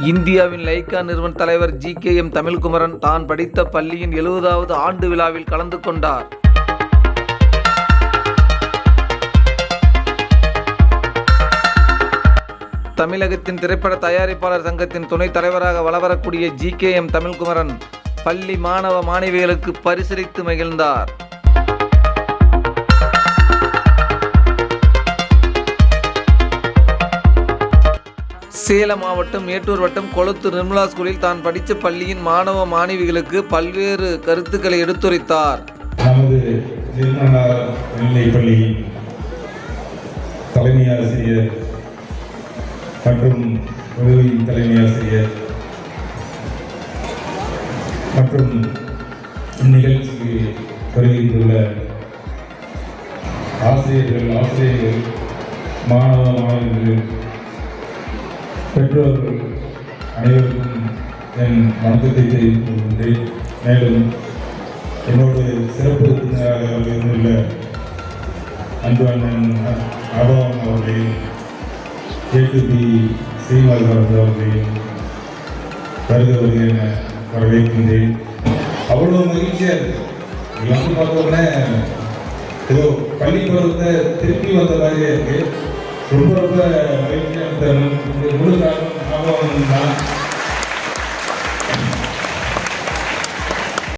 இந்தியாவின் லைக்கா நிறுவன தலைவர் GKM தமிழ்குமரன் தான் படித்த பள்ளியின் 70வது ஆண்டு விழாவில் கலந்து கொண்டார். தமிழகத்தின் திரைப்பட தயாரிப்பாளர் சங்கத்தின் துணைத் தலைவராக வளவரக்கூடிய GKM தமிழ்குமரன் பள்ளி மாணவ மாணவிகளுக்கு பரிசளித்து மகிழ்ந்தார். சேலம் மாவட்டம் மேட்டூர் வட்டம் கொளத்தூர் நிர்மலா ஸ்கூலில் தான் படித்த பள்ளியின் மாணவ மாணவிகளுக்கு பல்வேறு கருத்துக்களை எடுத்துரைத்தார். நமது நிர்மலா பள்ளியின் தலைமை ஆசிரியர் மற்றும் உதவி தலைமை ஆசிரியர் மற்றும் இந்நிகழ்ச்சிக்கு வருகின்றுள்ள ஆசிரியர்கள், மாணவ மாணவர்கள், பெற்றோர்கள் அனைவருக்கும் என் வணக்கத்தை தெரிவித்துக் கொள்கின்றேன். மேலும் என்னோடு சிறப்பு விருந்தினராக இருந்துள்ள அன்பு அண்ணன் அபவன் அவர்களையும் KTP ஸ்ரீனிவாசன் அவர்களையும் வருக என வரவேற்கின்றேன். அவ்வளோ மகிழ்ச்சியாக இருக்கு. வந்து பார்த்தோன்னே ஏதோ பள்ளி பருவத்தை திருப்பி வந்த மாதிரியே இருக்கு. ரொம்ப மகிழ்ச்சியாக முழு காரணம் தான்.